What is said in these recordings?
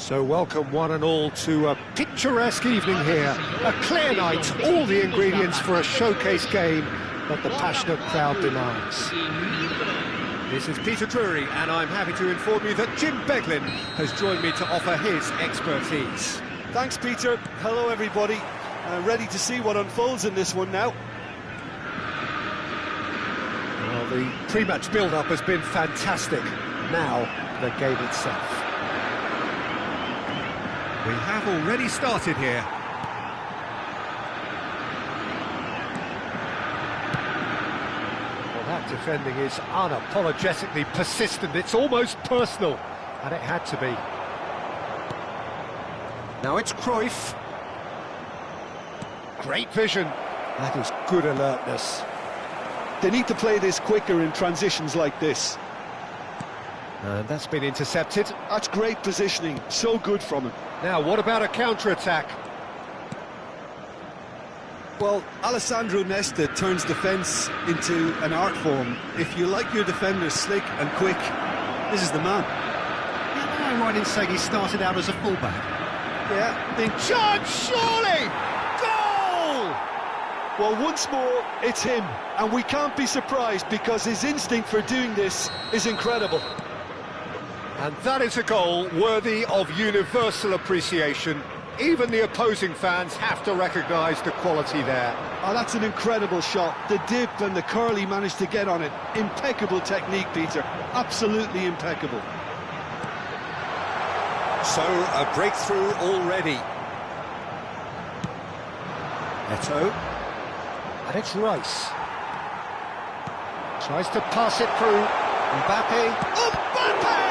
So welcome one and all to a picturesque evening here. A clear night, all the ingredients for a showcase game that the passionate crowd demands. This is Peter Drury, and I'm happy to inform you that Jim Beglin has joined me to offer his expertise. Thanks, Peter. Hello, everybody. Ready to see what unfolds in this one now. Well, the pre-match build-up has been fantastic. Now, the game itself. We have already started here. Well, that defending is unapologetically persistent. It's almost personal, and it had to be. Now it's Cruyff. Great vision. That is good alertness. They need to play this quicker in transitions like this. And that's been intercepted. That's great positioning. So good from him. Now, what about a counter-attack? Well, Alessandro Nesta turns defence into an art form. If you like your defenders slick and quick, this is the man. Am I right in saying he started out as a fullback? Yeah. In charge, surely! Goal! Well, once more, it's him. And we can't be surprised because his instinct for doing this is incredible. And that is a goal worthy of universal appreciation. Even the opposing fans have to recognise the quality there. Oh, that's an incredible shot. The dip and the curl he managed to get on it. Impeccable technique, Peter. Absolutely impeccable. So, a breakthrough already. Eto'o. And it's Rice. Tries to pass it through. Mbappe. Mbappe!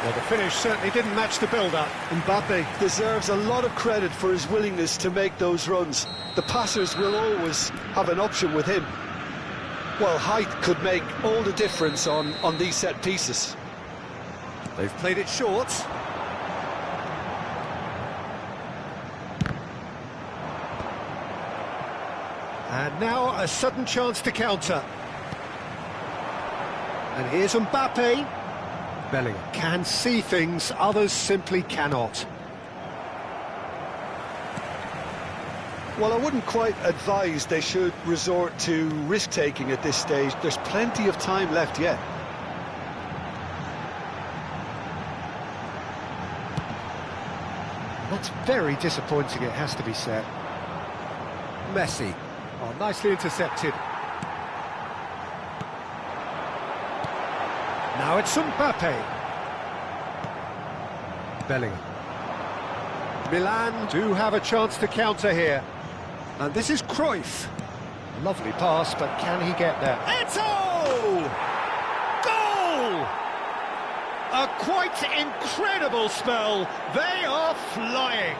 Well, the finish certainly didn't match the build-up. Mbappe deserves a lot of credit for his willingness to make those runs. The passers will always have an option with him. Well, height could make all the difference on these set pieces. They've played it short. And now a sudden chance to counter. And here's Mbappe. Bellingham can see things others simply cannot. Well, I wouldn't quite advise they should resort to risk-taking at this stage. There's plenty of time left yet. That's very disappointing, it has to be said. Messi. Oh, nicely intercepted. Now it's Mbappe. Bellingham. Milan do have a chance to counter here. And this is Cruyff. Lovely pass, but can he get there? Eto'o! Goal! A quite incredible spell. They are flying.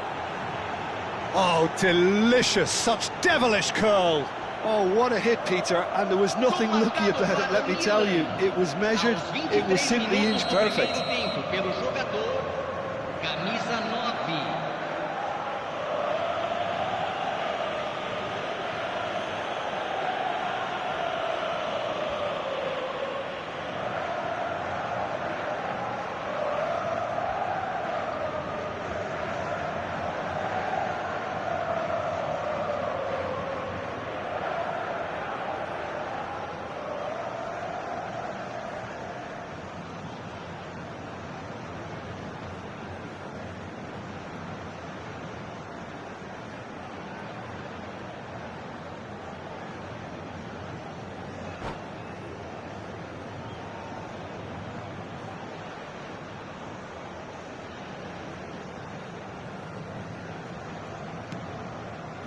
Oh, delicious. Such devilish curl. Oh, what a hit, Peter, and there was nothing lucky about it, let me tell you. It was measured, it was simply inch perfect.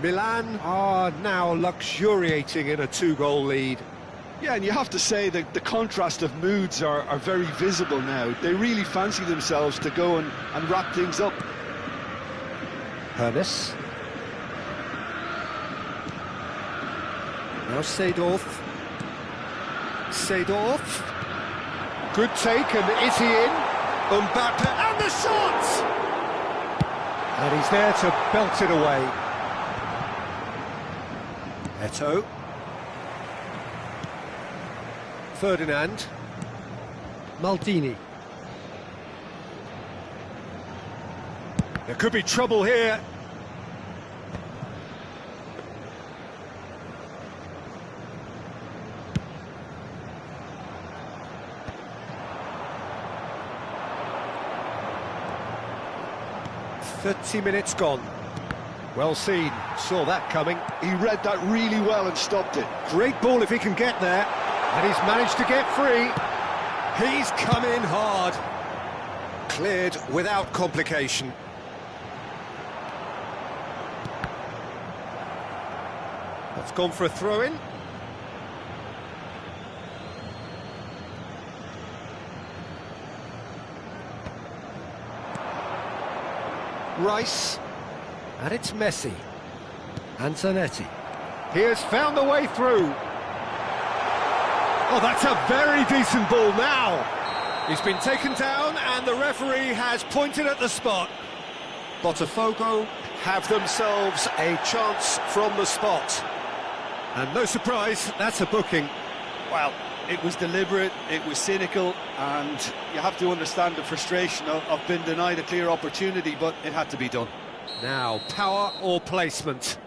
Milan are now luxuriating in a two-goal lead. Yeah, and you have to say that the contrast of moods are very visible now. They really fancy themselves to go and wrap things up. Hernes. Now Seedorf. Seedorf. Good take, and is he in? Mbappe, and the shot! And he's there to belt it away. Eto'o. Ferdinand. Maldini. There could be trouble here. .30 minutes gone. Well seen, saw that coming. He read that really well and stopped it. Great ball if he can get there. And he's managed to get free. He's come in hard. Cleared without complication. That's gone for a throw-in. Rice, and it's Messi. Antonetti. He has found the way through. Oh, that's a very decent ball now. He's been taken down and the referee has pointed at the spot. Botafogo have themselves a chance from the spot. And no surprise, that's a booking. Well, it was deliberate, it was cynical, and you have to understand the frustration of being denied a clear opportunity, but it had to be done. Now, power or placement?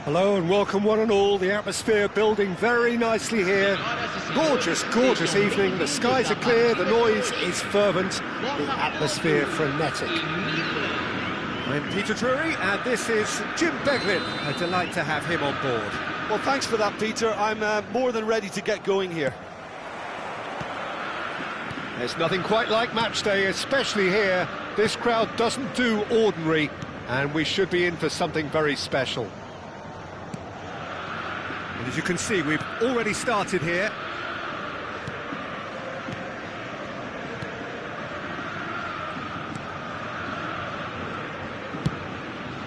Hello and welcome one and all. The atmosphere building very nicely here. Gorgeous, gorgeous evening. The skies are clear, the noise is fervent, the atmosphere frenetic. I'm Peter Drury and this is Jim Beglin. A delight to have him on board. Well, thanks for that, Peter. I'm more than ready to get going here. There's nothing quite like match day, especially here. This crowd doesn't do ordinary, and we should be in for something very special. And as you can see, we've already started here.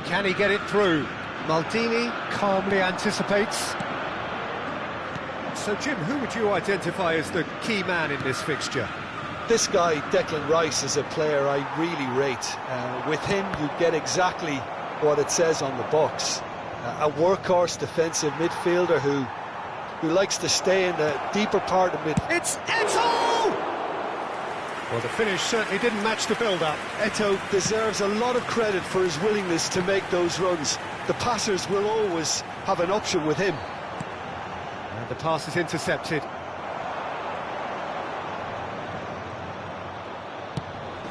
Can he get it through? Maldini calmly anticipates. So, Jim, who would you identify as the key man in this fixture? This guy, Declan Rice, is a player I really rate. With him, you get exactly what it says on the box. A workhorse defensive midfielder who likes to stay in the deeper part of mid. It's Eto'o! Well, the finish certainly didn't match the build-up. Eto'o deserves a lot of credit for his willingness to make those runs. The passers will always have an option with him. And the pass is intercepted.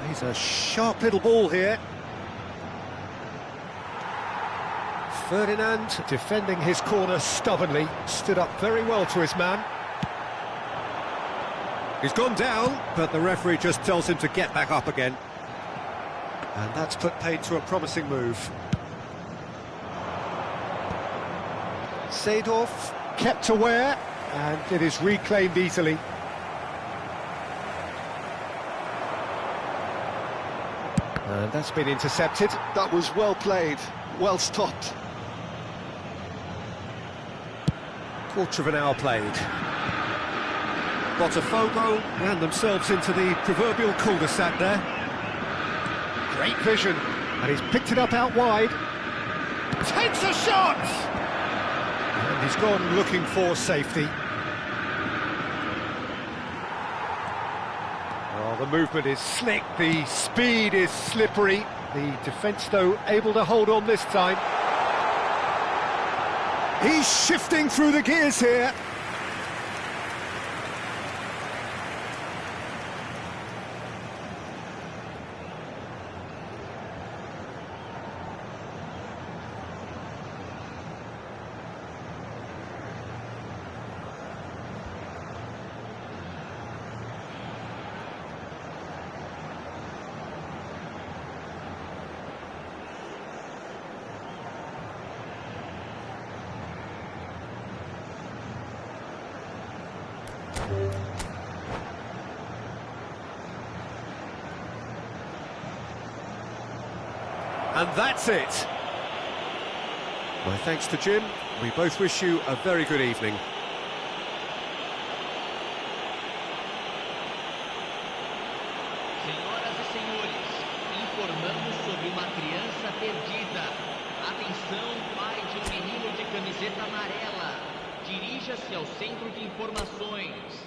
He's a sharp little ball here. Ferdinand, defending his corner stubbornly, stood up very well to his man. He's gone down, but the referee just tells him to get back up again. And that's put paid to a promising move. Seedorf kept aware, and it is reclaimed easily. And that's been intercepted. That was well played, well stopped. Quarter of an hour played. Botafogo ran themselves into the proverbial cul-de-sac there. Great vision, and he's picked it up out wide. Takes a shot! And he's gone looking for safety. Well, the movement is slick, the speed is slippery. The defence, though, able to hold on this time. He's shifting through the gears here. And that's it. My thanks to Jim. We both wish you a very good evening. Senhoras e senhores, informando sobre uma criança perdida. Atenção, pai de um menino de camiseta amarela. Dirija-se ao centro de informações.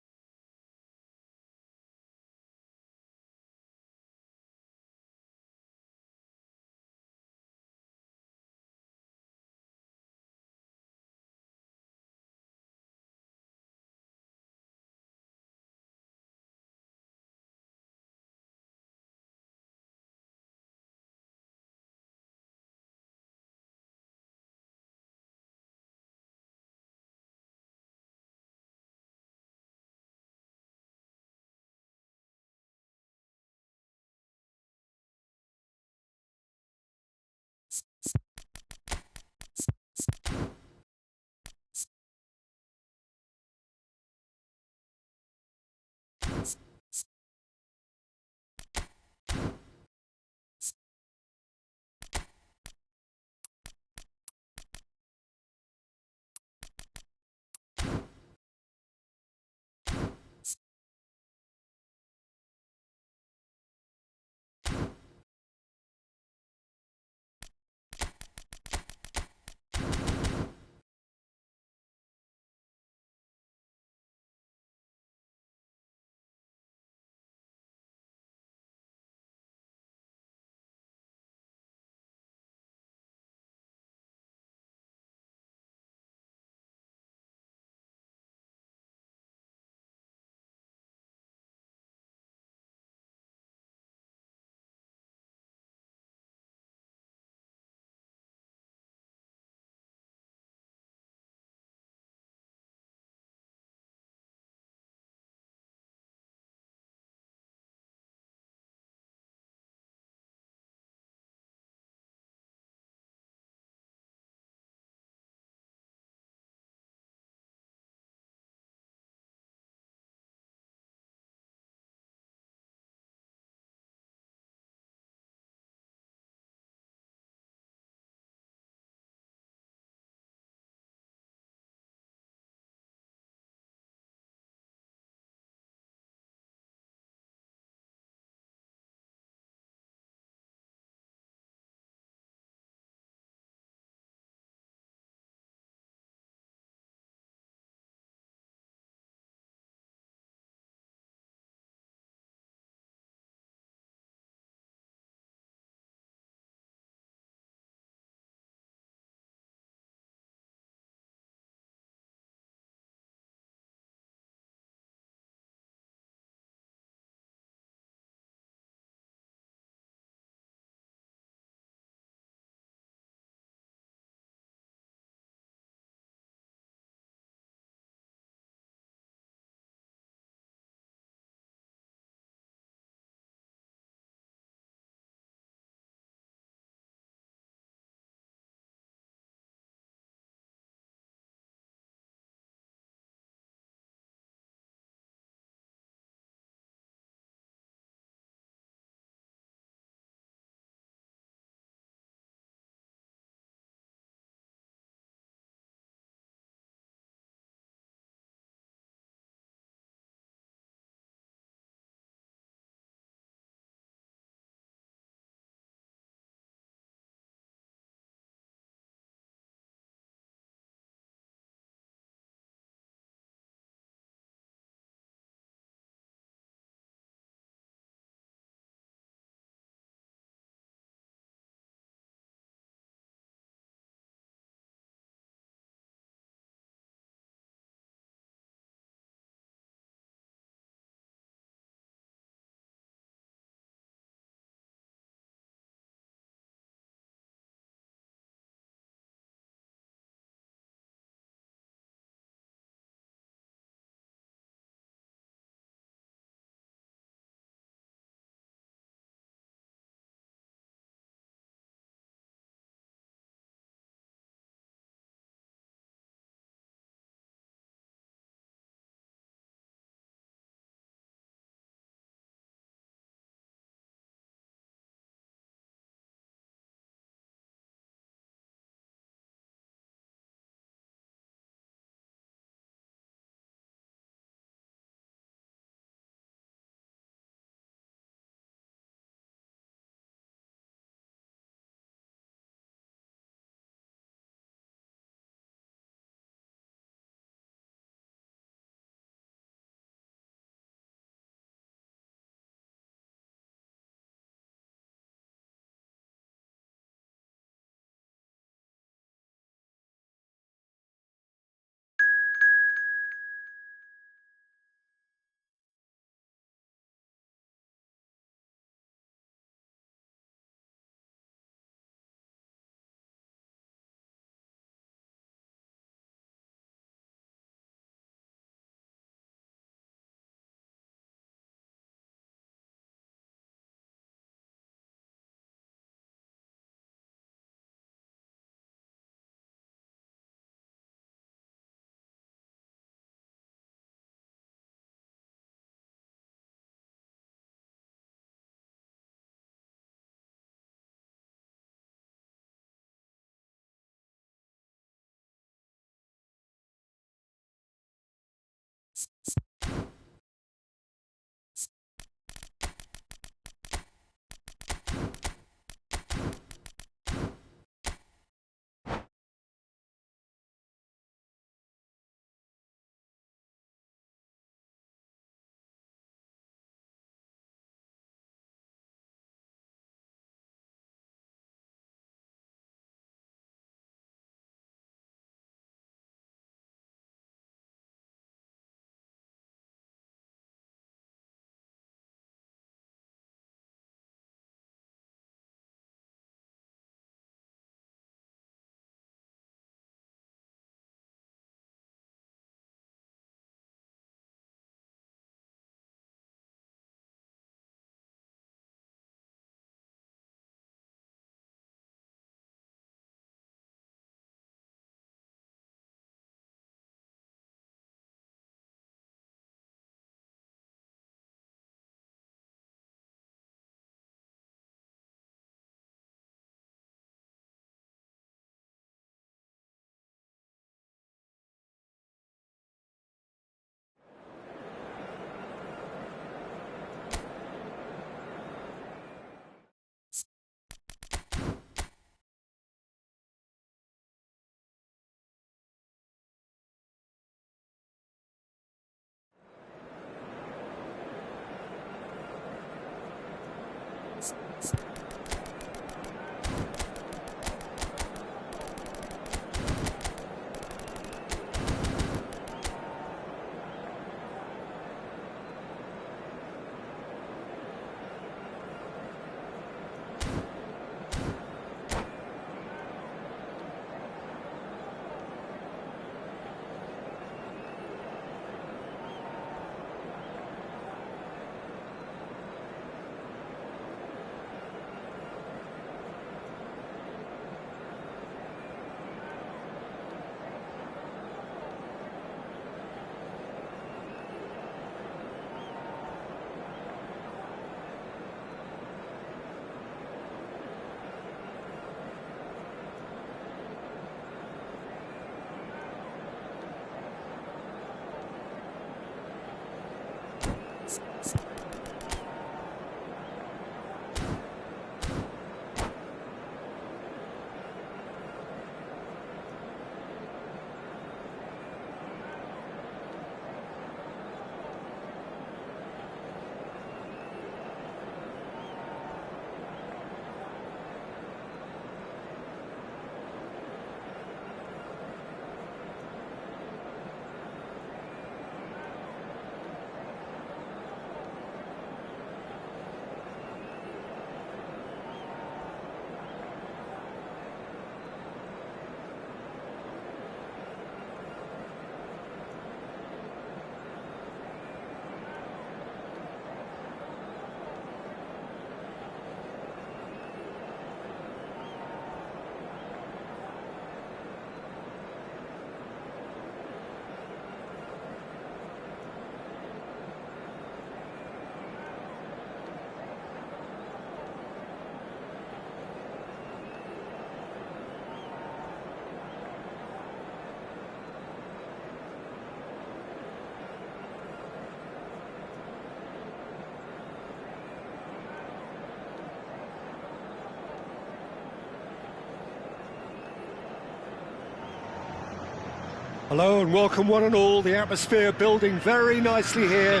Hello and welcome one and all. The atmosphere building very nicely here.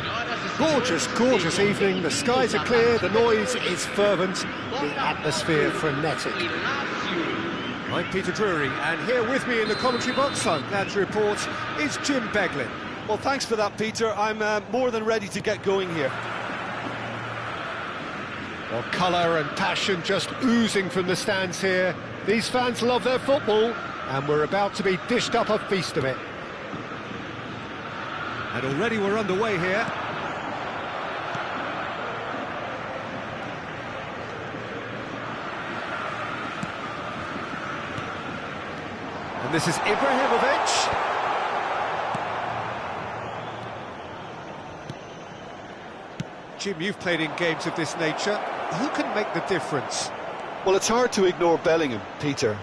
Gorgeous, gorgeous evening. The skies are clear, the noise is fervent, the atmosphere frenetic. I'm Peter Drury, and here with me in the commentary box, I'm glad to report, is Jim Beglin. Well, thanks for that, Peter. I'm more than ready to get going here. Well, colour and passion just oozing from the stands here. These fans love their football, and we're about to be dished up a feast of it. And already we're underway here. And this is Ibrahimovic. Jim, you've played in games of this nature. Who can make the difference? Well, it's hard to ignore Bellingham, Peter,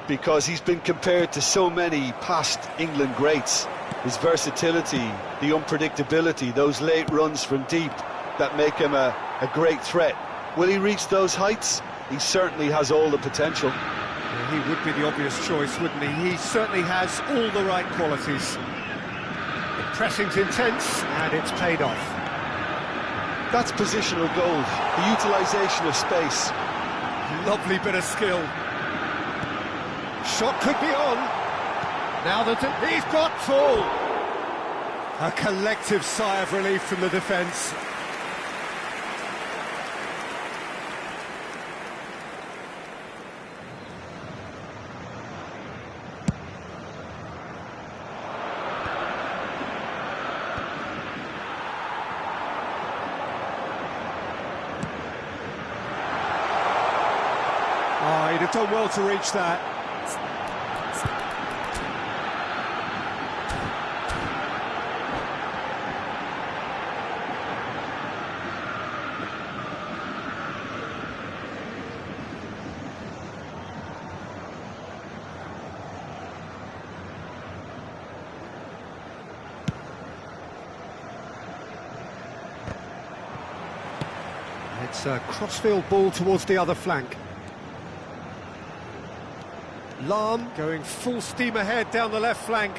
because he's been compared to so many past England greats. his versatility, the unpredictability, those late runs from deep that make him a great threat. Will he reach those heights? He certainly has all the potential. Yeah, he would be the obvious choice, wouldn't he? He certainly has all the right qualities. The pressing's intense, and it's paid off. That's positional gold, the utilisation of space. Lovely bit of skill. Shot could be on. Now that he's got full. A collective sigh of relief from the defence. Oh, he'd have done well to reach that. It's a crossfield ball towards the other flank. Lahm going full steam ahead down the left flank.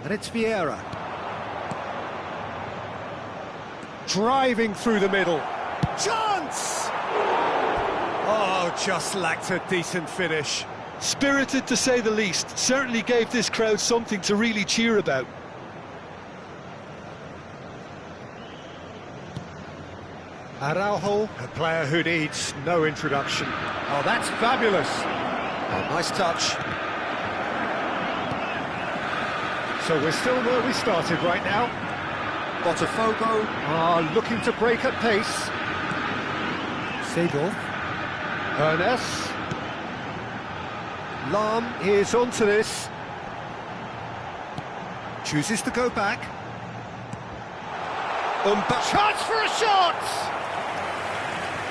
And it's Vieira. Driving through the middle. Chance! Oh, just lacked a decent finish. Spirited to say the least, certainly gave this crowd something to really cheer about. Araujo, a player who needs no introduction. Oh, that's fabulous. Oh, nice touch. So we're still where we started right now. Botafogo are looking to break at pace. Seedorf. Ernest. Lahm is onto this. Chooses to go back. Chance for a shot!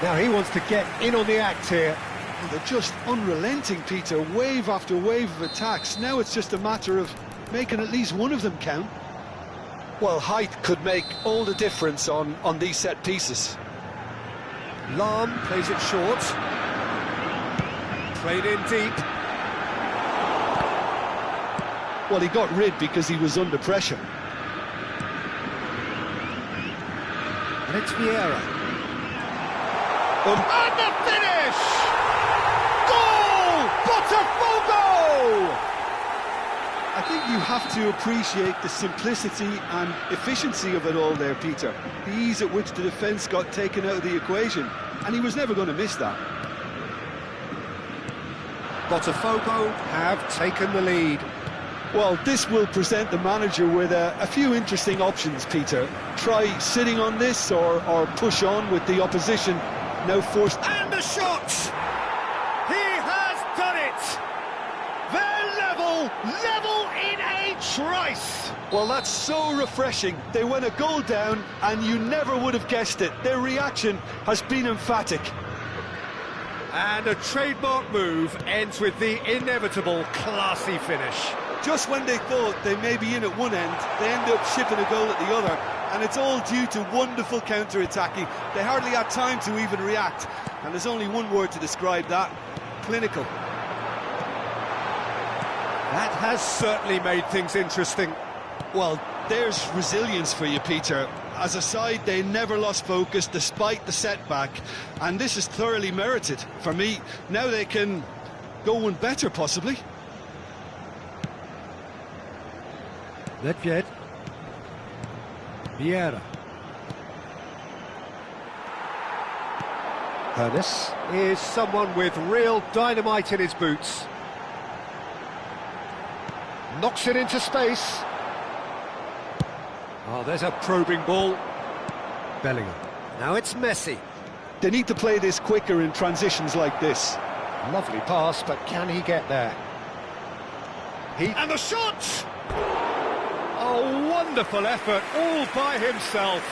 Now he wants to get in on the act here. And they're just unrelenting, Peter. Wave after wave of attacks. Now it's just a matter of making at least one of them count. Well, height could make all the difference on these set pieces. Lahm plays it short. Played in deep. Well, he got rid because he was under pressure. And it's Vieira. And the finish! Goal! Botafogo! I think you have to appreciate the simplicity and efficiency of it all there, Peter. The ease at which the defence got taken out of the equation, and he was never going to miss that. Botafogo have taken the lead. Well, this will present the manager with a few interesting options, Peter. Try sitting on this or push on with the opposition now forced... And the shot! He has done it! They're level in a trice! Well, that's so refreshing. They went a goal down and you never would have guessed it. Their reaction has been emphatic. And a trademark move ends with the inevitable classy finish. Just when they thought they may be in at one end, they end up shipping a goal at the other, and it's all due to wonderful counter-attacking. They hardly had time to even react, and there's only one word to describe that: clinical. That has certainly made things interesting. Well, there's resilience for you, Peter. As a side, they never lost focus despite the setback, and this is thoroughly merited. For me, now they can go one better, possibly. Nedved. Vieira. Ernest is someone with real dynamite in his boots. Knocks it into space. Oh, there's a probing ball. Bellingham. Now it's Messi. They need to play this quicker in transitions like this. Lovely pass, but can he get there? And the shot! A wonderful effort, all by himself.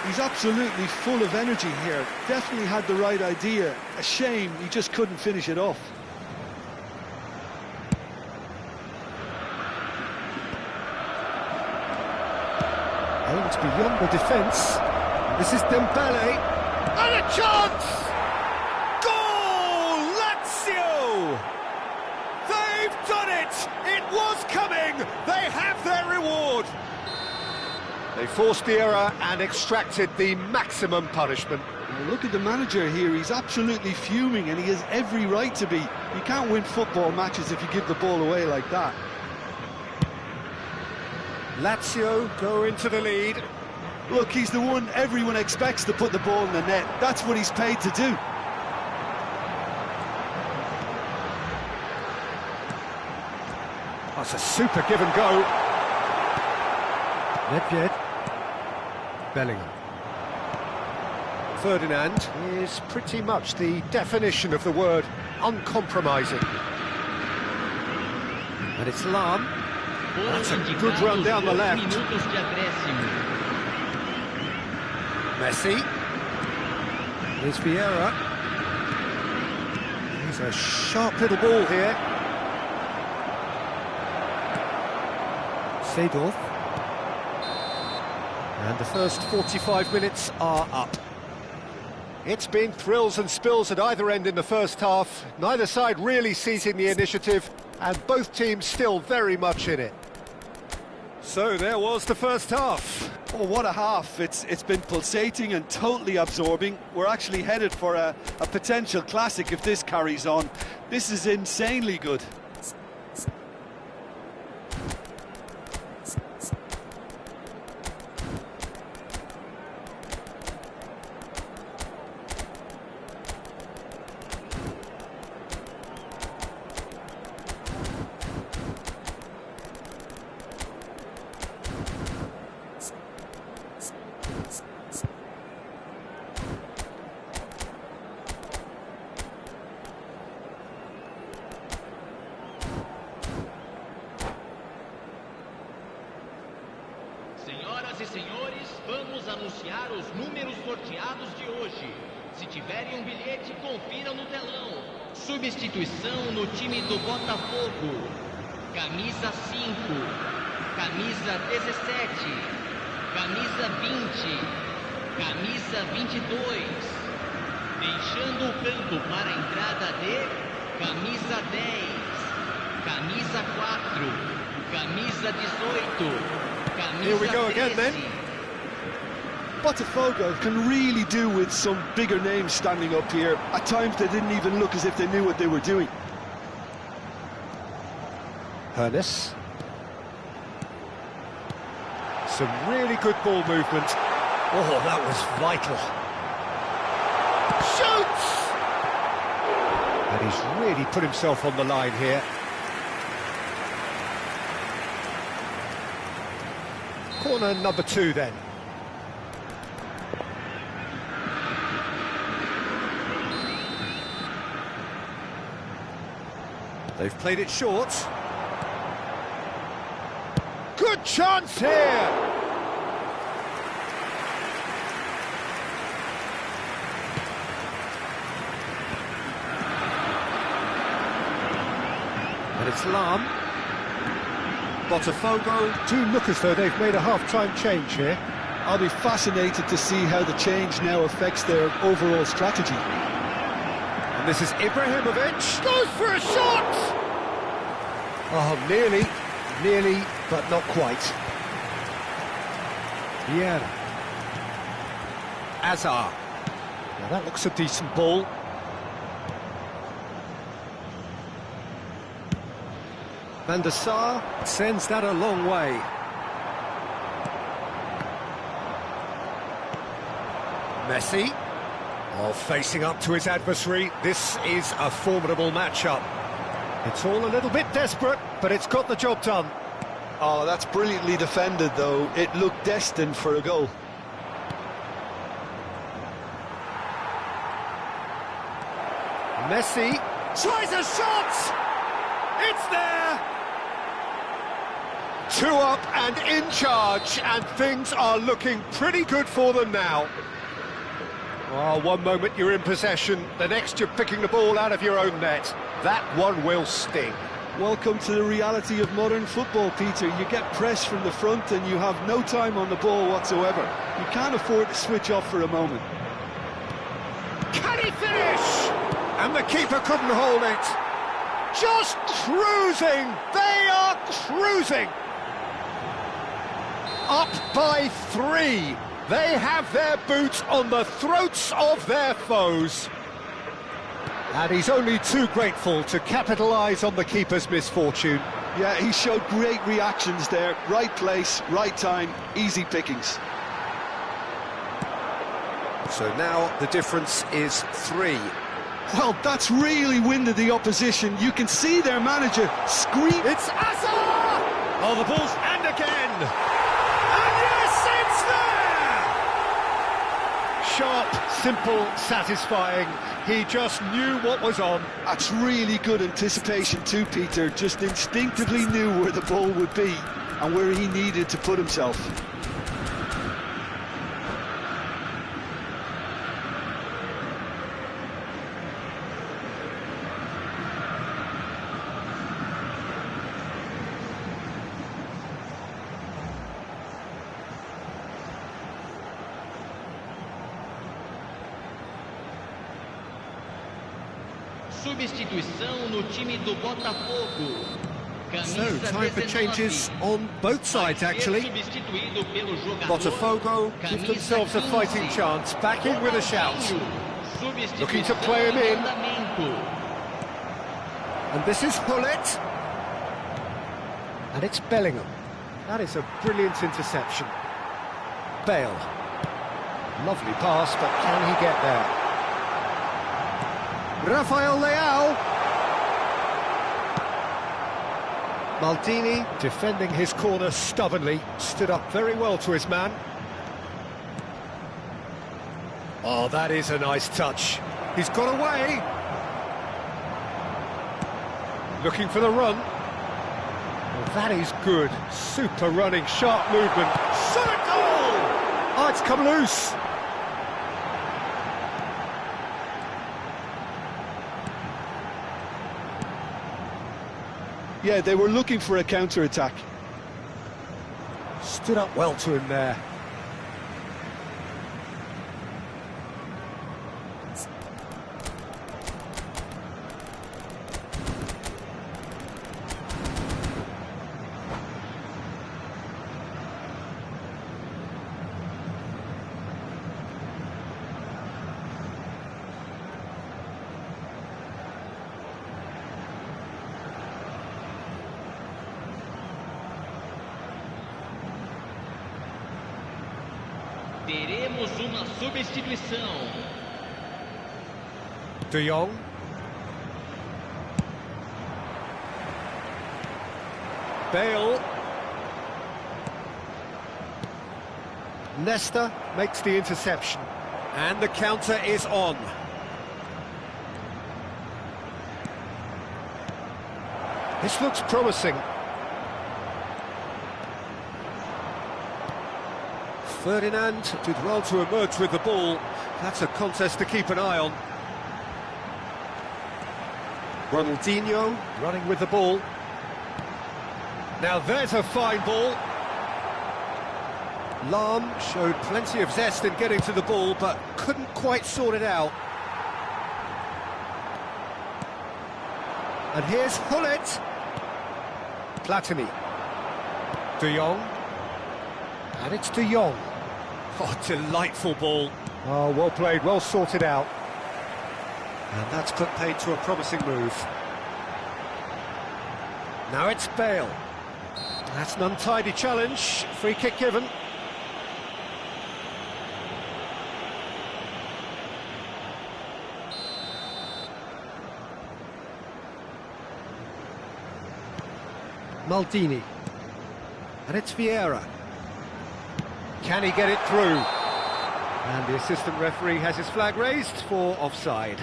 He's absolutely full of energy here. Definitely had the right idea. A shame he just couldn't finish it off. It's beyond the defence. This is Dembele. And a chance! Goal! Lazio! They've done it! It was coming! They have their reward! They forced the error and extracted the maximum punishment. Well, look at the manager here, he's absolutely fuming and he has every right to be. You can't win football matches if you give the ball away like that. Lazio go into the lead. Look, he's the one everyone expects to put the ball in the net. That's what he's paid to do. That's a super give and go. Nedved. Bellingham. Ferdinand is pretty much the definition of the word uncompromising. And it's Lahm. That's a good run down the left. Messi. Here's Vieira. He's a sharp little ball here. Seedorf. And the first 45 minutes are up. It's been thrills and spills at either end in the first half. Neither side really seizing the initiative, and both teams still very much in it. So there was the first half. Oh, what a half. It's been pulsating and totally absorbing. We're actually headed for a potential classic if this carries on. This is insanely good. Senhoras e senhores, vamos anunciar os números sorteados de hoje. Se tiverem um bilhete, confiram no telão. Substituição no time do Botafogo. Camisa 5, camisa 17, camisa 20, camisa 22. Deixando o campo para a entrada de camisa 10, camisa 4, camisa 18. Here we go again then. Botafogo can really do with some bigger names standing up here. At times they didn't even look as if they knew what they were doing. Hernes. Some really good ball movement. Oh, that was vital. Shoots! And he's really put himself on the line here. Corner number 2 then. They've played it short. Good chance here! And it's Lahm. Botafogo do look as though they've made a half-time change here. I'll be fascinated to see how the change now affects their overall strategy. And this is Ibrahimovic. Goes for a shot! Oh, nearly, but not quite. Vieira. Azar. Now that looks a decent ball. Van der Sar sends that a long way. Messi, facing up to his adversary. This is a formidable matchup. It's all a little bit desperate, but it's got the job done. Oh, that's brilliantly defended, though. It looked destined for a goal. Messi tries a shot! It's there! 2 up and in charge, and things are looking pretty good for them now. Oh, one moment you're in possession, the next you're picking the ball out of your own net. That one will sting. Welcome to the reality of modern football, Peter. You get pressed from the front and you have no time on the ball whatsoever. You can't afford to switch off for a moment. Can he finish? And the keeper couldn't hold it. Just cruising. They are cruising. Up by 3. They have their boots on the throats of their foes. And he's only too grateful to capitalise on the keeper's misfortune. Yeah, he showed great reactions there. Right place, right time, easy pickings. So now the difference is 3. Well, that's really winded the opposition. You can see their manager scream. It's Azar! Oh, the ball's and again! And yes, it's there! Sharp, simple, satisfying. He just knew what was on. That's really good anticipation too, Peter. Just instinctively knew where the ball would be and where he needed to put himself. Substituição no time do Botafogo. So, time for changes on both sides, actually. Botafogo give themselves a fighting chance, back in with a shout. Looking to play him in. And this is Hullet. And it's Bellingham. That is a brilliant interception. Bale. Lovely pass, but can he get there? Rafael Leao. Maldini defending his corner stubbornly, stood up very well to his man. Oh, that is a nice touch. He's got away. Looking for the run. Well, that is good. Super running, sharp movement. Shot a goal! Oh, it's come loose. Yeah, they were looking for a counter-attack. Stood up well to him there. Teremos uma substituição. De Jong. Bale. Nesta makes the interception. And the counter is on. This looks promising. Ferdinand did well to emerge with the ball. That's a contest to keep an eye on. Ronaldinho running with the ball. Now there's a fine ball. Lahm showed plenty of zest in getting to the ball, but couldn't quite sort it out. And here's Hullet. Platini. De Jong. And it's De Jong. Oh, delightful ball. Oh, well played, well sorted out. And that's put paid to a promising move. Now it's Bale. That's an untidy challenge. Free kick given. Maldini. And it's Vieira. Can he get it through? And the assistant referee has his flag raised for offside.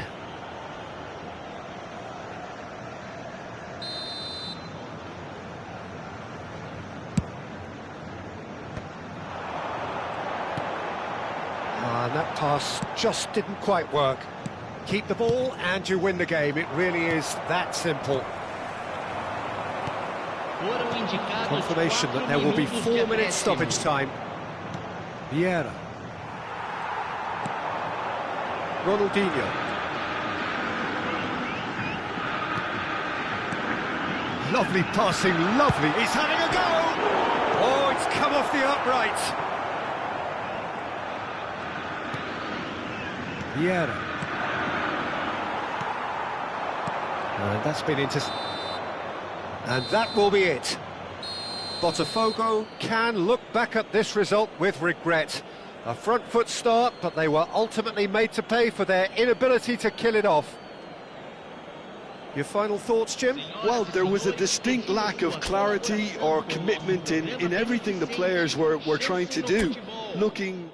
And that pass just didn't quite work. Keep the ball and you win the game. It really is that simple. Foram indicados Confirmation that there will be 4 minutes stoppage time. Vieira. Ronaldinho. Lovely passing, lovely. He's having a go! Oh, it's come off the upright. Vieira. And that's been and that will be it. Botafogo can look back at this result with regret. A front foot start, but they were ultimately made to pay for their inability to kill it off. Your final thoughts, Jim? Well, there was a distinct lack of clarity or commitment in everything the players were trying to do. Looking...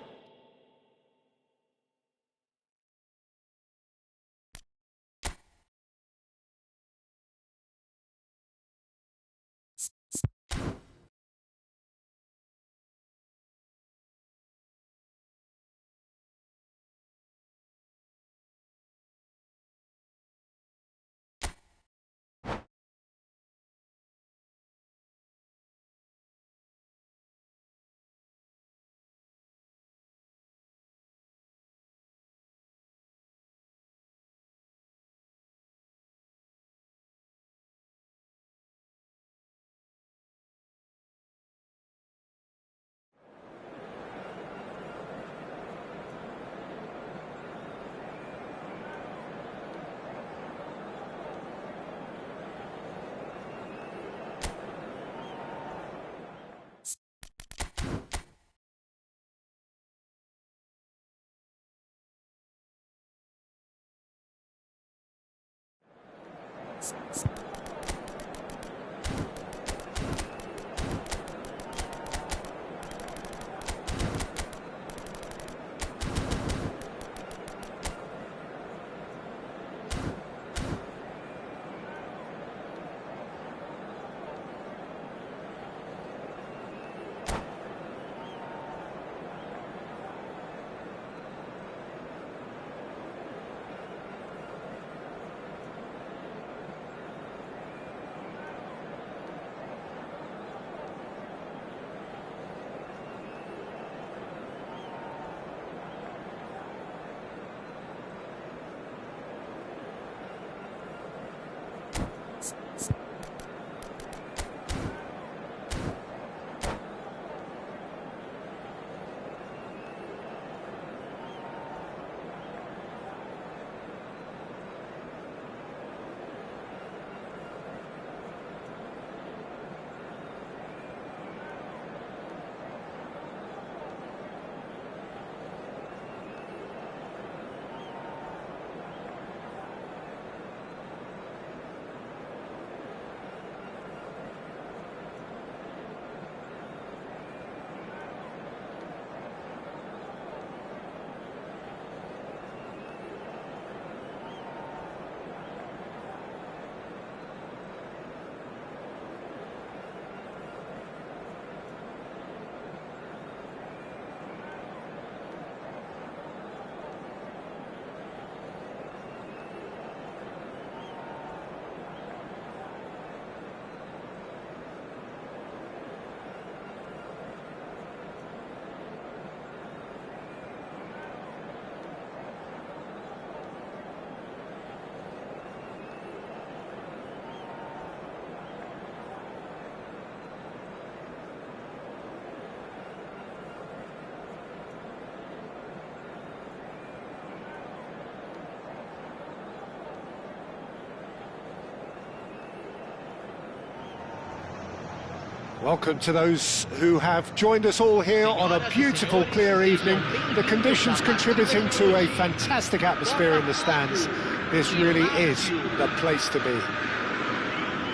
Welcome to those who have joined us all here on a beautiful, clear evening. The conditions contributing to a fantastic atmosphere in the stands. This really is the place to be.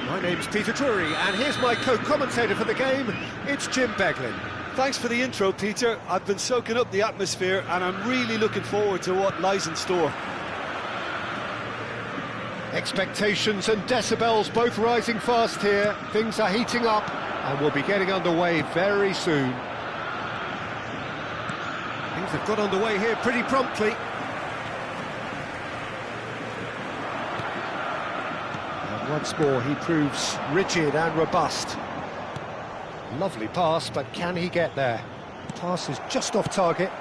My name's Peter Drury, and here's my co-commentator for the game. It's Jim Beglin. Thanks for the intro, Peter. I've been soaking up the atmosphere, and I'm really looking forward to what lies in store. Expectations and decibels both rising fast here. Things are heating up, and we'll be getting underway very soon. Things have got underway here pretty promptly. And one Once more, he proves rigid and robust. Lovely pass, but can he get there? Pass is just off target.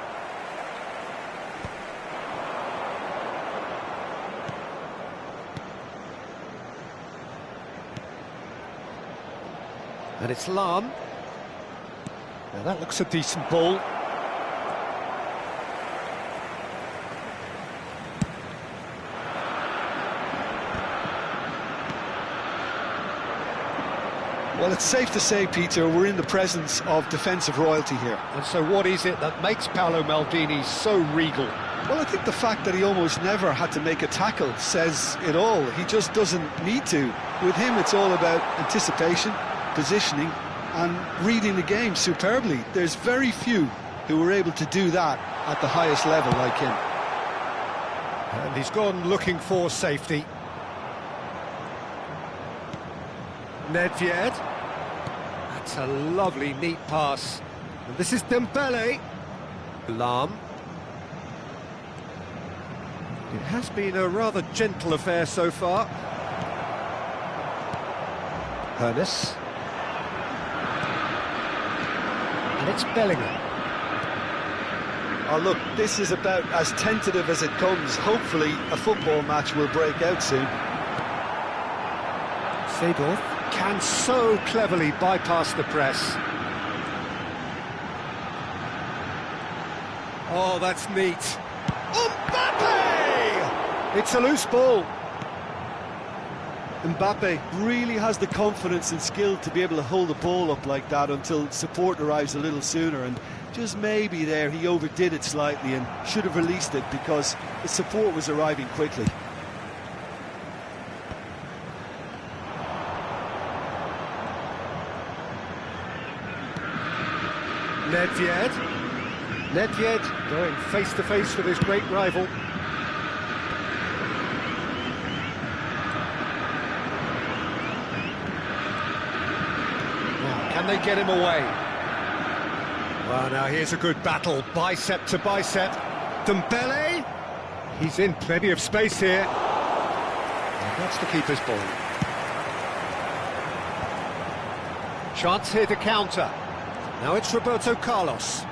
And it's Lahm. Now that looks a decent ball. Well, it's safe to say, Peter, we're in the presence of defensive royalty here. And so what is it that makes Paolo Maldini so regal? Well, I think the fact that he almost never had to make a tackle says it all. He just doesn't need to. With him, it's all about anticipation, positioning, and reading the game superbly. There's very few who were able to do that at the highest level like him. And he's gone looking for safety. Nedved. That's a lovely, neat pass. And this is Dembele. Lahm. It has been a rather gentle affair so far. Hoeneß. And it's Bellingham. Oh, look, this is about as tentative as it comes. Hopefully, a football match will break out soon. Seedorf can so cleverly bypass the press. Oh, that's neat. Mbappe! It's a loose ball. Mbappe really has the confidence and skill to be able to hold the ball up like that until support arrives a little sooner, and just maybe there he overdid it slightly and should have released it because the support was arriving quickly. Nedved going face-to-face with his great rival. Now, can they get him away? Well, now here's a good battle, bicep to bicep. Dembele, he's in plenty of space here. And that's the keeper's ball. Chance here to counter. Now it's Roberto Carlos.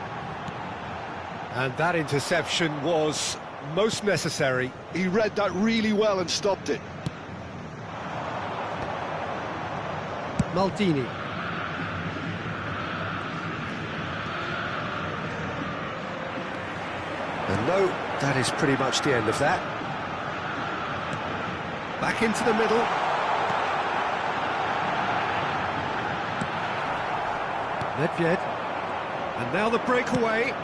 And that interception was most necessary. He read that really well and stopped it. Maldini. And no, that is pretty much the end of that. Back into the middle. Nedved. And now the breakaway.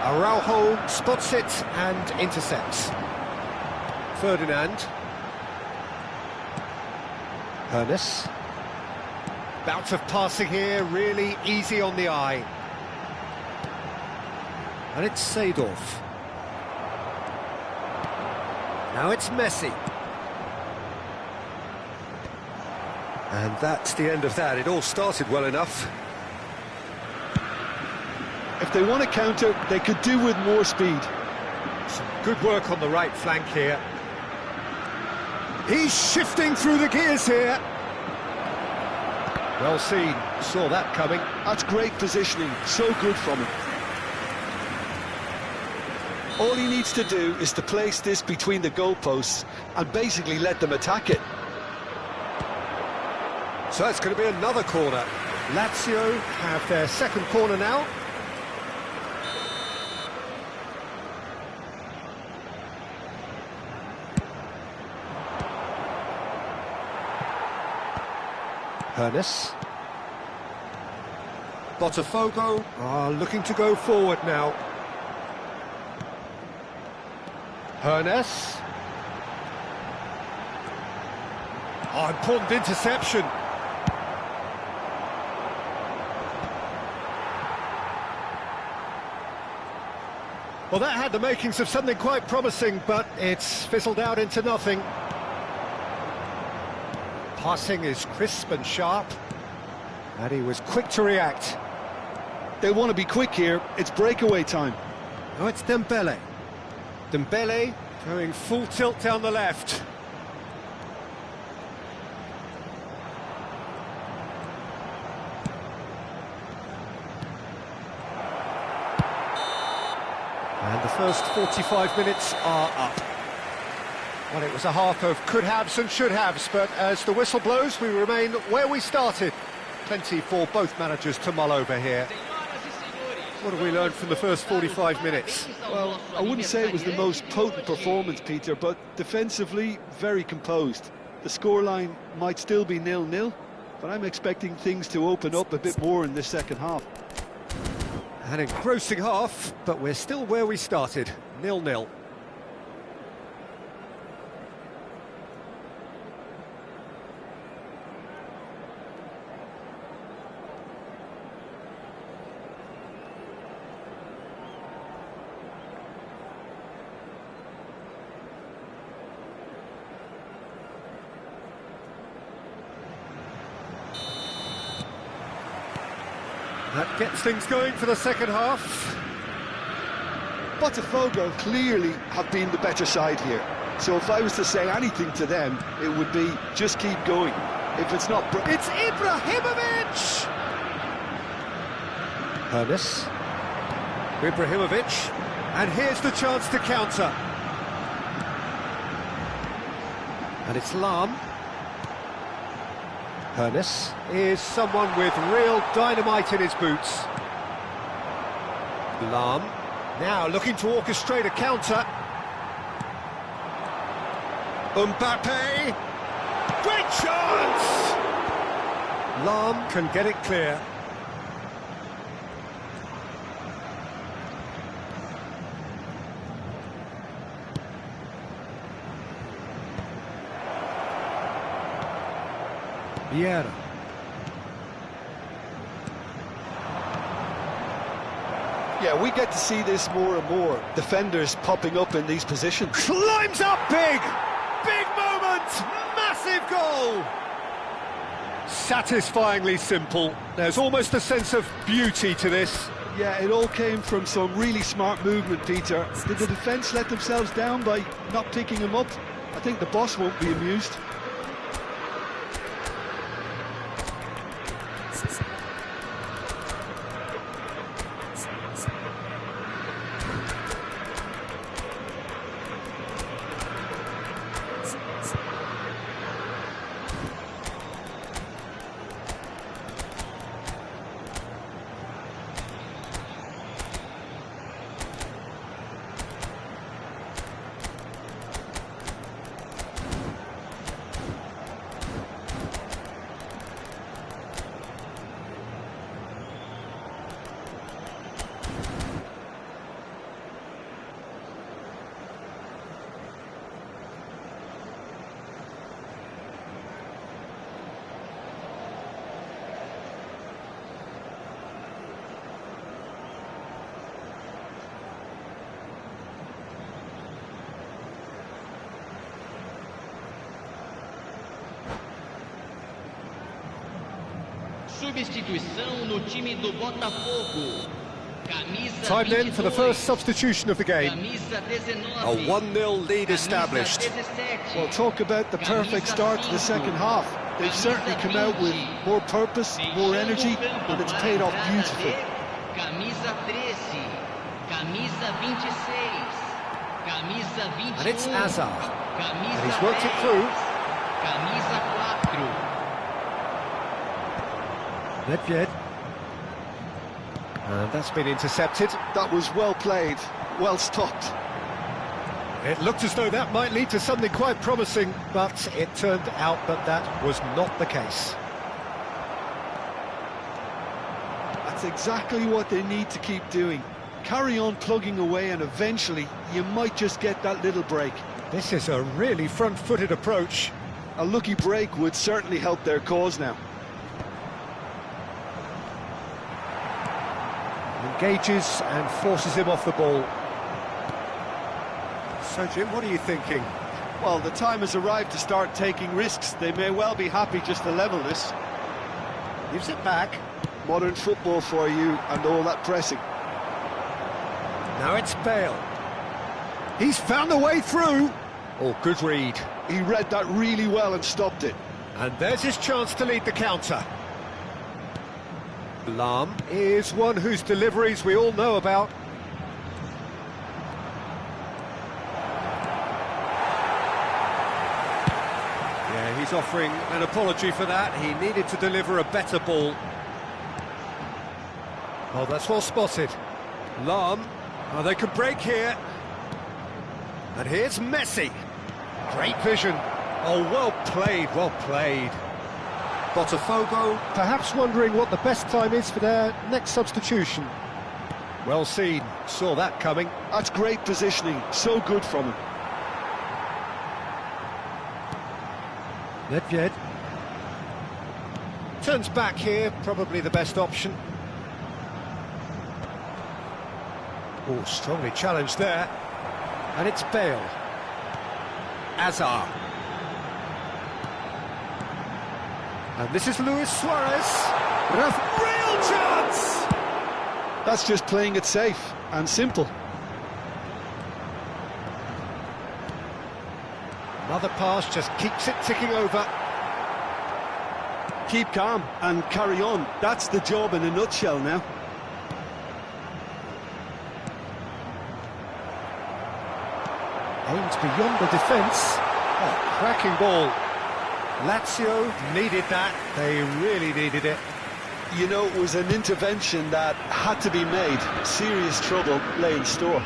Araujo spots it and intercepts. Ferdinand. Hoeneß. Bout of passing here, really easy on the eye. And it's Seedorf. Now it's Messi. And that's the end of that. It all started well enough. If they want to counter, they could do with more speed. Some good work on the right flank here. He's shifting through the gears here. Well seen, saw that coming. That's great positioning, so good from him. All he needs to do is to place this between the goalposts and basically let them attack it. So it's going to be another corner. Lazio have their second corner now. Hoeneß. Botafogo are looking to go forward now. Hoeneß. Oh, important interception. Well, that had the makings of something quite promising, but it's fizzled out into nothing. Passing is crisp and sharp, and he was quick to react. They want to be quick here, it's breakaway time. Now it's Dembele. Dembele going full tilt down the left. First 45 minutes are up. Well, it was a half of could-haves and should-haves, but as the whistle blows, we remain where we started. Plenty for both managers to mull over here. What have we learned from the first 45 minutes? Well, I wouldn't say it was the most potent performance, Peter, but defensively, very composed. The scoreline might still be 0-0, but I'm expecting things to open up a bit more in this second half. An engrossing half, but we're still where we started, 0-0. That gets things going for the second half. Botafogo clearly have been the better side here. So if I was to say anything to them, it would be just keep going. If it's not... It's Ibrahimovic! Hernes. Ibrahimovic. And here's the chance to counter. And it's Lahm. Hernes is someone with real dynamite in his boots. Lahm now looking to orchestrate a counter. Mbappe, great chance! Lahm can get it clear. Vieira. Yeah, we get to see this more and more. Defenders popping up in these positions. Climbs up big! Big moment! Massive goal! Satisfyingly simple. There's almost a sense of beauty to this. Yeah, it all came from some really smart movement, Peter. Did the defence let themselves down by not picking him up? I think the boss won't be amused. Substituição no time do Botafogo. Camisa Time then 22, for the first substitution of the game. Camisa 19, A 1-0 lead established. Camisa 17, Well, talk about the perfect start to the second half. They've certainly come out with more purpose, more energy, and it's paid off beautifully. Camisa 13, Camisa 26, Camisa 21, And it's Azar. Camisa And he's worked it 10, through. Camisa 4. Nedved. And that's been intercepted. That was well played, well stopped. It looked as though that might lead to something quite promising, but it turned out that that was not the case. That's exactly what they need to keep doing. Carry on plugging away and eventually you might just get that little break. This is a really front-footed approach. A lucky break would certainly help their cause now. Engages and forces him off the ball. So, Jim, what are you thinking? Well, the time has arrived to start taking risks. They may well be happy just to level this. Gives it back. Modern football for you and all that pressing. Now it's Bale. He's found a way through. Oh, good read. He read that really well and stopped it. And there's his chance to lead the counter. Lahm is one whose deliveries we all know about. he's offering an apology for that. He needed to deliver a better ball. Oh, that's well spotted. Lahm. Oh, they could break here. And here's Messi. Great vision. Oh, well played, well played. Botafogo perhaps wondering what the best time is for their next substitution. Well seen, saw that coming. That's great positioning, so good from him. Nedved. Turns back here, probably the best option. Oh, strongly challenged there. And it's Bale. Azar. And this is Luis Suarez. Real chance! That's just playing it safe and simple. Another pass just keeps it ticking over. Keep calm and carry on. That's the job in a nutshell now. Aims beyond the defence. Oh, cracking ball. Lazio needed that. They really needed it. You know, it was an intervention that had to be made. Serious trouble lay in store.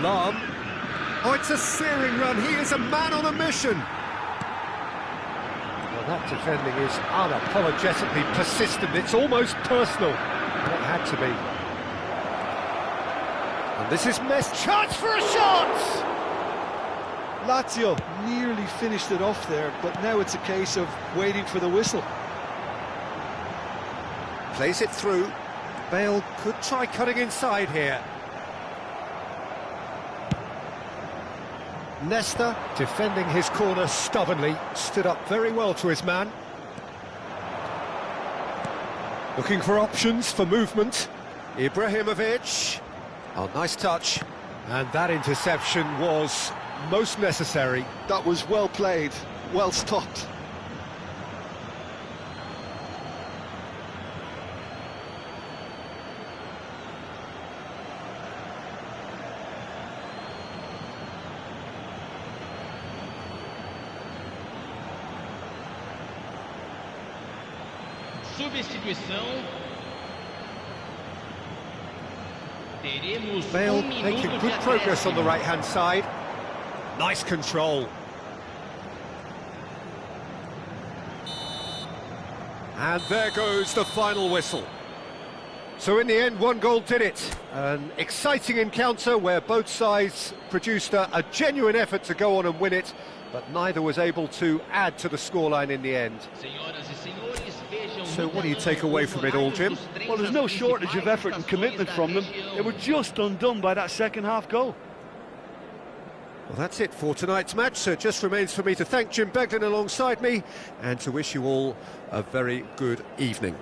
Lahm. Oh, it's a searing run. He is a man on a mission. Well, that defending is unapologetically persistent. It's almost personal. And it had to be. And this is Messi. Chance for a shot! Lazio nearly finished it off there, but now it's a case of waiting for the whistle. Plays it through. Bale could try cutting inside here. Nesta, defending his corner stubbornly, stood up very well to his man. Looking for options for movement. Ibrahimovic. Oh, nice touch. And that interception was most necessary. That was well played, well stopped. Substituição. Teremos Bale minuto making de good progress on the acréscimo. right-hand side. Nice control. And there goes the final whistle. So in the end, one goal did it. An exciting encounter where both sides produced a genuine effort to go on and win it, but neither was able to add to the scoreline in the end. Senhoras e senhores, vejam So no what do you telão take away os from it all, horários Jim? dos três Well, there's no shortage of effort and commitment from them. They were just undone by that second half goal. Well, that's it for tonight's match, so it just remains for me to thank Jim Beglin alongside me and to wish you all a very good evening.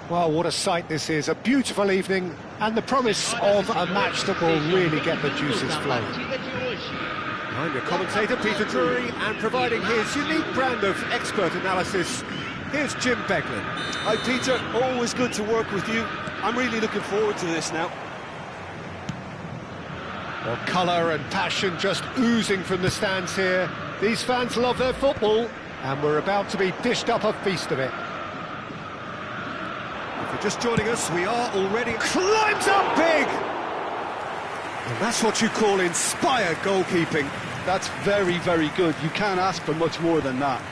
Well, what a sight this is. A beautiful evening and the promise of a match that will really get the juices flowing. I'm your commentator, Peter Drury, and providing his unique brand of expert analysis, here's Jim Beglin. Hi Peter, always good to work with you. I'm really looking forward to this now. Well, colour and passion just oozing from the stands here. These fans love their football, and we're about to be dished up a feast of it. If you're just joining us, we are already... Climbs up big! And that's what you call inspired goalkeeping. That's very, very good. You can't ask for much more than that.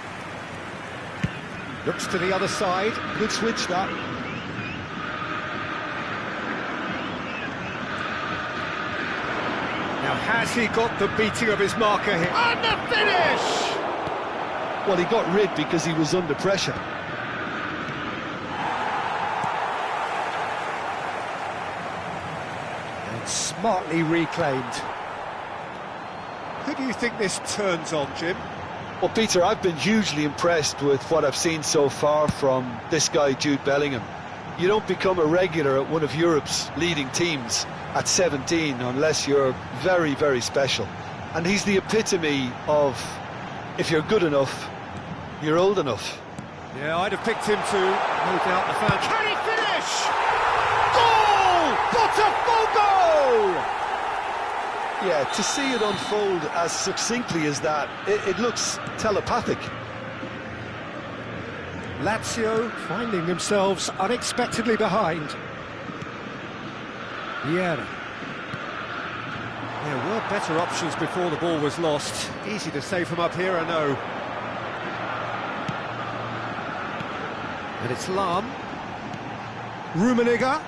Looks to the other side. Good switch, that. Now, has he got the beating of his marker here? And the finish! Well, he got rid because he was under pressure. And smartly reclaimed. Who do you think this turns on, Jim? Well, Peter, I've been hugely impressed with what I've seen so far from this guy, Jude Bellingham. You don't become a regular at one of Europe's leading teams at 17 unless you're very, very special. And he's the epitome of, if you're good enough, you're old enough. Yeah, I'd have picked him too. No doubt the fans. Can he finish? Goal! Botafogo! Yeah, to see it unfold as succinctly as that, it looks telepathic. Lazio finding themselves unexpectedly behind. Vieira. There were better options before the ball was lost. Easy to say from up here, I know. And it's Lahm. Rummenigge.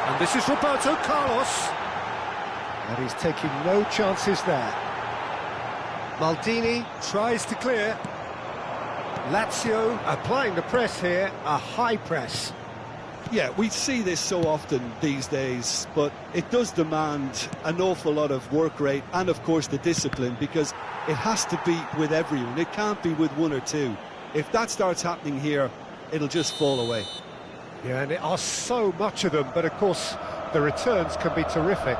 And this is Roberto Carlos. And he's taking no chances there. Maldini tries to clear. Lazio applying the press here, a high press. Yeah, we see this so often these days, but it does demand an awful lot of work rate and, of course, the discipline, because it has to be with everyone. It can't be with one or two. If that starts happening here, it'll just fall away. Yeah, and there are so much of them, but of course, the returns can be terrific.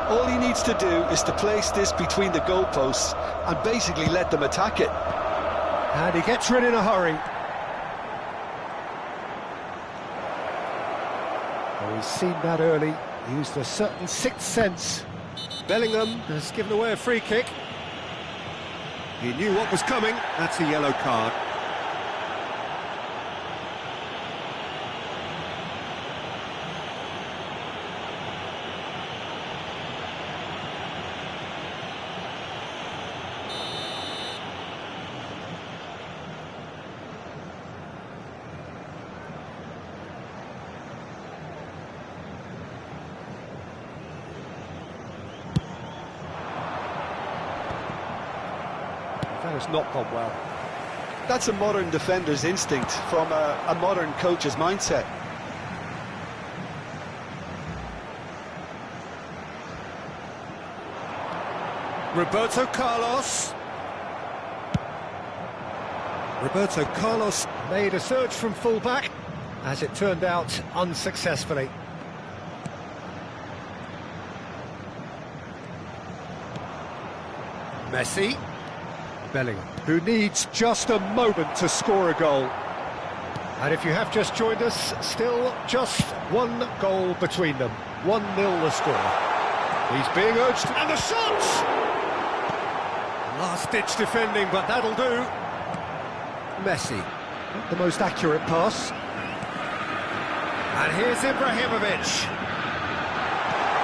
All he needs to do is to place this between the goalposts and basically let them attack it. And he gets rid in a hurry. Oh, he's seen that early. He used a certain sixth sense. Bellingham has given away a free kick. He knew what was coming. That's a yellow card. That has not gone well. That's a modern defender's instinct from a modern coach's mindset. Roberto Carlos. Roberto Carlos made a surge from full-back, as it turned out, unsuccessfully. Messi. Bellingham, who needs just a moment to score a goal. And if you have just joined us, still just one goal between them. 1-0 the score. He's being urged, and the shot! Last-ditch defending, but that'll do. Messi, not the most accurate pass. And here's Ibrahimovic.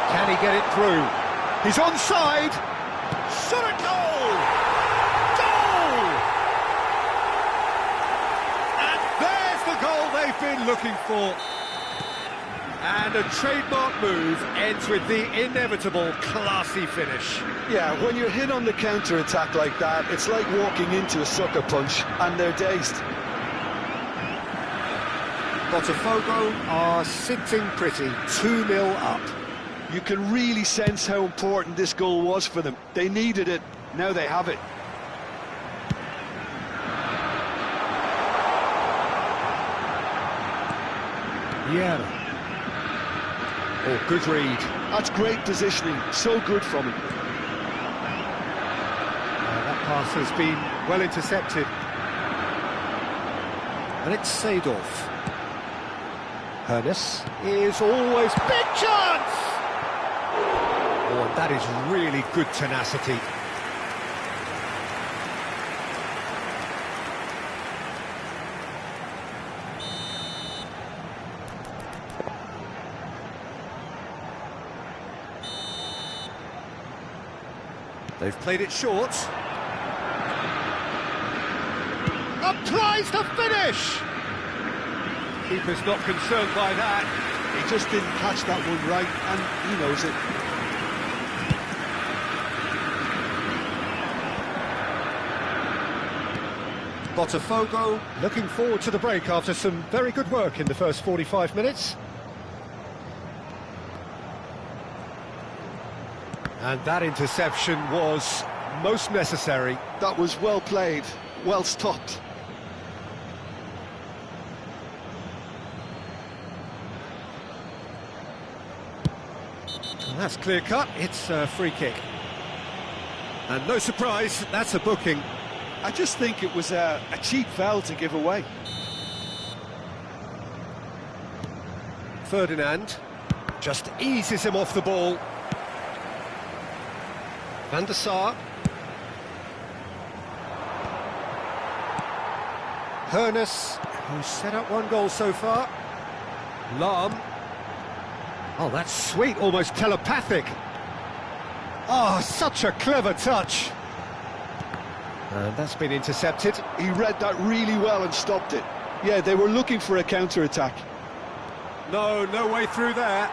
Can he get it through? He's onside. Shot at goal! Goal! And there's the goal they've been looking for. And a trademark move ends with the inevitable classy finish. Yeah, when you're hit on the counter-attack like that, it's like walking into a sucker punch, and they're dazed. Botafogo are sitting pretty, 2-0 up. You can really sense how important this goal was for them. They needed it, now they have it. Vieira. Oh, good read. That's great positioning, so good from him. That pass has been well intercepted. And it's Seedorf. Hoeneß is always... Big chance! Oh, and that is really good tenacity. They've played it short. Applies the finish! Keeper's not concerned by that. He just didn't catch that one right, and he knows it. Botafogo looking forward to the break after some very good work in the first 45 minutes. And that interception was most necessary. That was well played, well stopped. And that's clear-cut, it's a free kick. And no surprise, that's a booking. I just think it was a cheap foul to give away. Ferdinand just eases him off the ball. Van der Sar. Hoeneß, who's set up one goal so far. Lahm. Oh, that's sweet, almost telepathic. Oh, such a clever touch. And that's been intercepted. He read that really well and stopped it. Yeah, they were looking for a counter-attack. No way through there.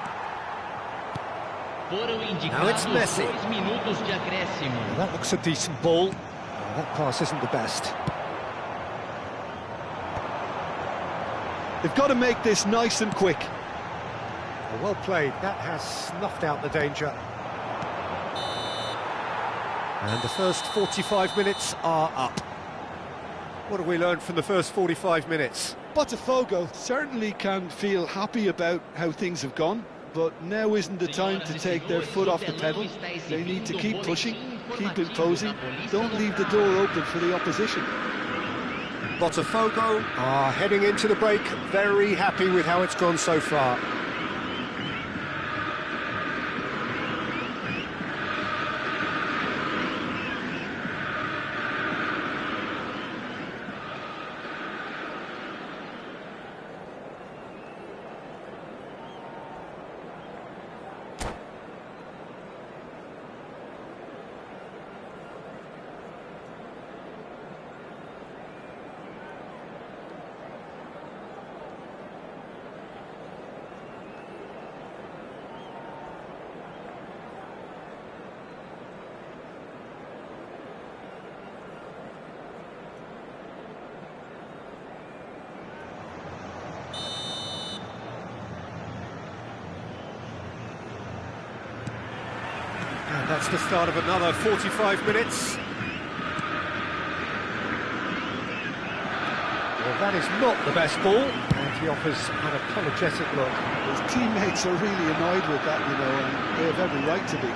Now it's Messi. Well, that looks a decent ball. Oh, that pass isn't the best. They've got to make this nice and quick. Well played, that has snuffed out the danger. And the first 45 minutes are up. What have we learned from the first 45 minutes? Botafogo certainly can feel happy about how things have gone, but now isn't the time to take their foot off the pedal. They need to keep pushing, keep imposing, don't leave the door open for the opposition. Botafogo are heading into the break very happy with how it's gone so far. And that's the start of another 45 minutes. Well, that is not the best ball, and he offers an apologetic look. His teammates are really annoyed with that, you know, and they have every right to be.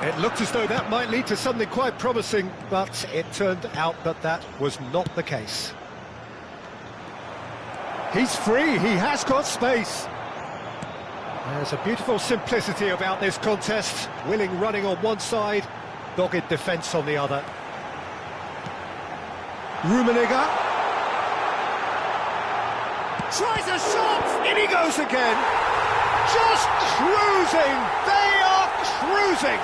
It looked as though that might lead to something quite promising, but it turned out that that was not the case. He's free, he has got space. There's a beautiful simplicity about this contest. Willing running on one side, dogged defence on the other. Rummenigge tries a shot, in he goes again. Just cruising, they are cruising.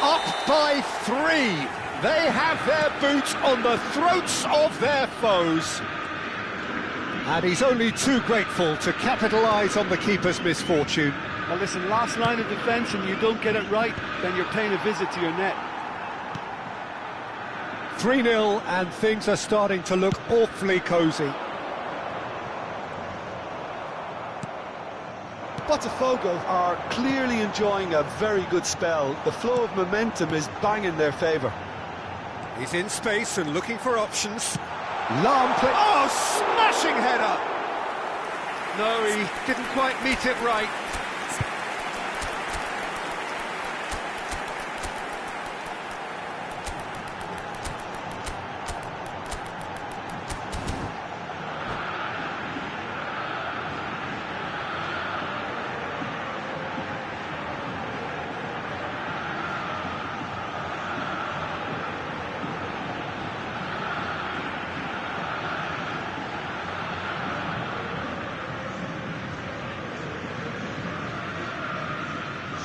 Up by 3. They have their boots on the throats of their foes. And he's only too grateful to capitalise on the keeper's misfortune. Well, listen, last line of defence and you don't get it right, then you're paying a visit to your net. 3-0 and things are starting to look awfully cosy. Botafogo are clearly enjoying a very good spell. The flow of momentum is bang in their favour. He's in space and looking for options. Lam play. Oh, smashing header! No, he didn't quite meet it right.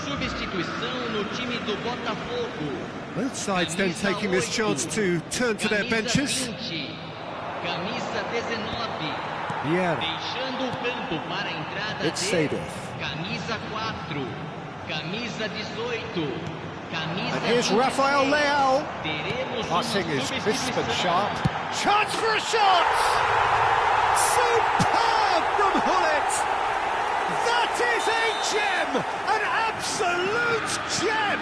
Substituição no time do Botafogo. Both sides then taking this chance to turn to their benches. Camisa 19. Vieira. Deixando o campo para a entrada It's de Seedorf. Camisa 4. Camisa 18. Camisa And here's 26. Rafael Leao. Teremos Passing uma is crisp and substituição. sharp. Chance for a shot! Superb from Hullet! That is a gem! An absolute gem!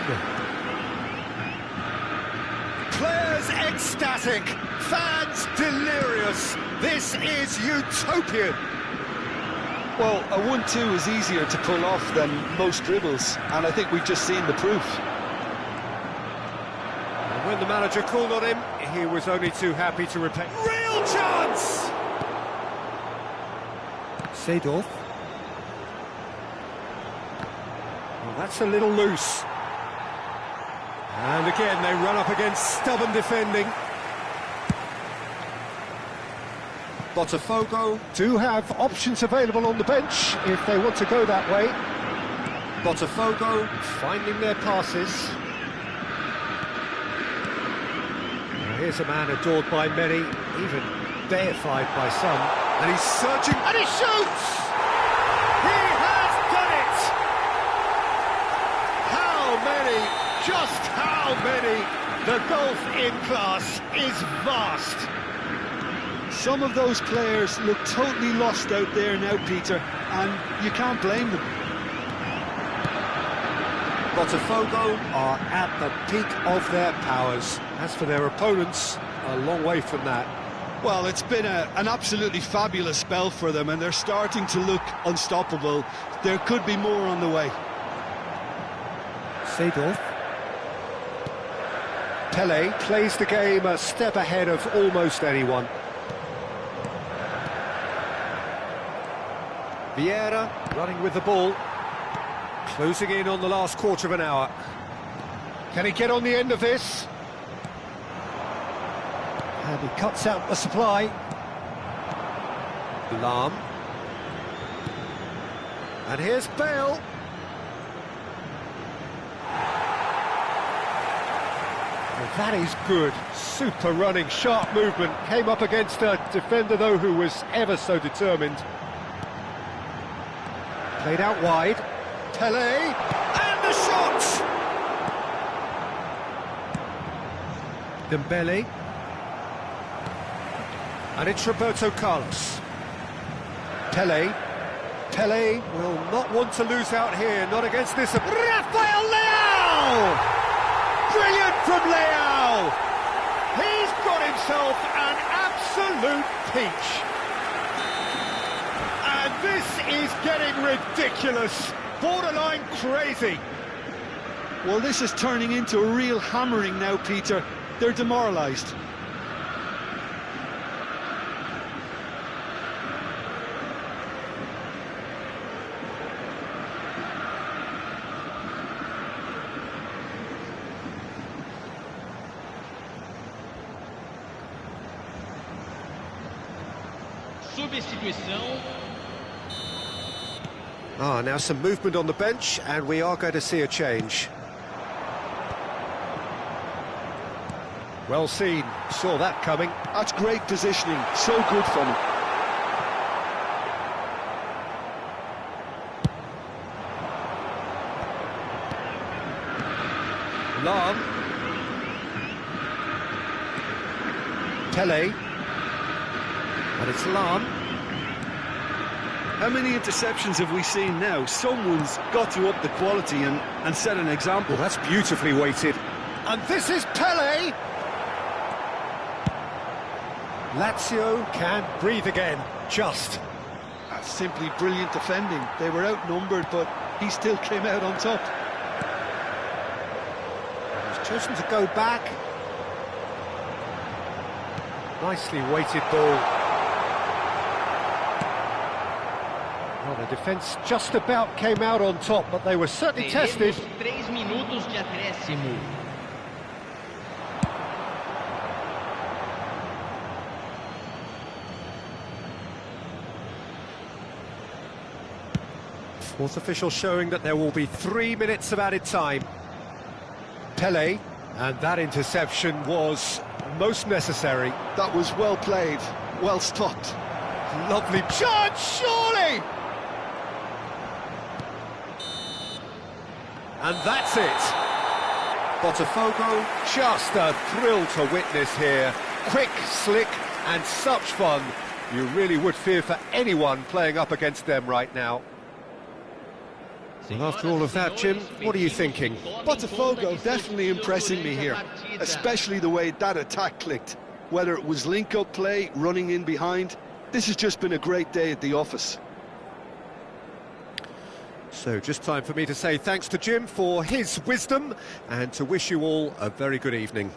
Players ecstatic, fans delirious. This is utopian. Well, a 1-2 is easier to pull off than most dribbles, and I think we've just seen the proof. And when the manager called on him, he was only too happy to repay. Real chance! Seedorf. Well, that's a little loose. And again, they run up against stubborn defending. Botafogo do have options available on the bench if they want to go that way. Botafogo finding their passes. Now here's a man adored by many, even deified by some. And he's searching, and he shoots! He has done it! How many, just how many? The gulf in class is vast. Some of those players look totally lost out there now, Peter, and you can't blame them. Botafogo are at the peak of their powers. As for their opponents, a long way from that. Well, it's been an absolutely fabulous spell for them, and they're starting to look unstoppable. There could be more on the way. Seedorf. Pele plays the game a step ahead of almost anyone. Vieira running with the ball, closing in on the last quarter of an hour. Can he get on the end of this? And he cuts out the supply. Lam. And here's Bale. Well, that is good. Super running, sharp movement. Came up against a defender, though, who was ever so determined. Played out wide. Pele. And the shot! Dembele. And it's Roberto Carlos. Pele. Pele will not want to lose out here, not against this. Rafael Leao! Brilliant from Leao! He's got himself an absolute peach. And this is getting ridiculous, borderline crazy. Well, this is turning into a real hammering now, Peter. They're demoralised. Substituição. Now some movement on the bench, and we are going to see a change. Well seen, saw that coming. That's great positioning, so good from him. Lam. Pele. And it's Lam. How many interceptions have we seen now? Someone's got to up the quality and set an example. Well, that's beautifully weighted. And this is Pele. Lazio can breathe again, just. That's simply brilliant defending. They were outnumbered, but he still came out on top. He's chosen to go back. Nicely weighted ball. Well, the defence just about came out on top, but they were certainly tested. 3 minutos de acréscimo. Fourth official showing that there will be 3 minutes of added time. Pele, and that interception was most necessary. That was well played, well stopped. Lovely chance, surely! And that's it. Botafogo, just a thrill to witness here. Quick, slick, and such fun. You really would fear for anyone playing up against them right now. Well, after all of that, Jim, what are you thinking? Botafogo definitely impressing me here, especially the way that attack clicked. Whether it was link-up play, running in behind, this has just been a great day at the office. So just time for me to say thanks to Jim for his wisdom and to wish you all a very good evening.